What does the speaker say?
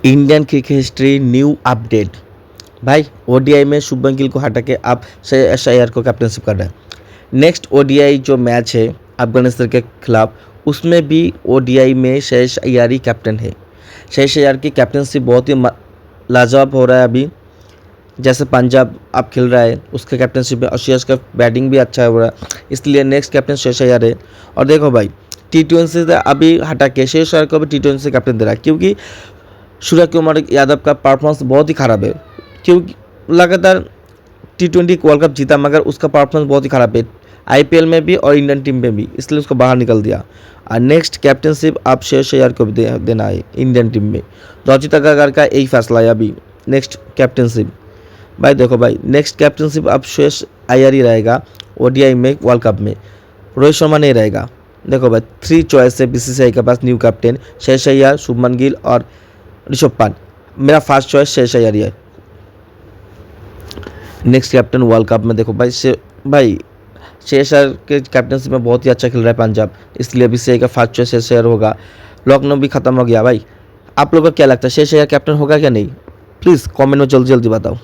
Indian cricket history new update. भाई ODI में शुभमन गिल को हटा के अब श्रेयस अय्यर को कैप्टनशिप कर रहा है। नेक्स्ट ओडीआई जो मैच है अफगानिस्तान के खिलाफ, उसमें भी ओडीआई में श्रेयस अय्यर ही कैप्टन है। श्रेयस अय्यर की कैप्टनशिप बहुत ही लाजवाब हो रहा है अभी। जैसे पंजाब अब खेल रहा है उसके कैप्टनशिप में, और श्रेयस का बैटिंग भी अच्छा हो रहा है, इसलिए नेक्स्ट कैप्टन श्रेयस अय्यर है। और देखो भाई T20 से अभी हटा के श्रेयस अय्यर को भी T20 से कैप्टन दे रहा है, क्योंकि सूर्य कुमार यादव का परफॉर्मेंस बहुत ही ख़राब है। क्योंकि लगातार T20 वर्ल्ड कप जीता मगर उसका परफॉर्मेंस बहुत ही ख़राब है, आईपीएल में भी और इंडियन टीम में भी, इसलिए उसको बाहर निकल दिया। और नेक्स्ट कैप्टनशिप आप श्रेयस अय्यर को भी देना है इंडियन टीम में। रचित अग्रवाल का यही फैसला है अभी नेक्स्ट कैप्टनशिप। भाई देखो भाई नेक्स्ट कैप्टनशिप अब श्रेयस अय्यर ही रहेगा ओडीआई में, वर्ल्ड कप में रोहित शर्मा नहीं रहेगा। देखो भाई 3 चॉइस है बीसीसीआई के पास न्यू कैप्टन, श्रेयस अय्यर, शुभमन गिल और ऋषभ पंत। मेरा फर्स्ट चॉइस श्रेयस अय्यर है नेक्स्ट कैप्टन वर्ल्ड कप में। देखो भाई श्रेयस अय्यर के कैप्टनशिप में बहुत ही अच्छा खेल रहा है पंजाब, इसलिए बीसीसीआई का फर्स्ट चॉइस श्रेयस अय्यर होगा। लखनऊ भी खत्म हो गया भाई। आप लोगों को क्या लगता है श्रेयस अय्यर कैप्टन होगा क्या नहीं? प्लीज़ कमेंट में जल्दी जल्दी बताओ।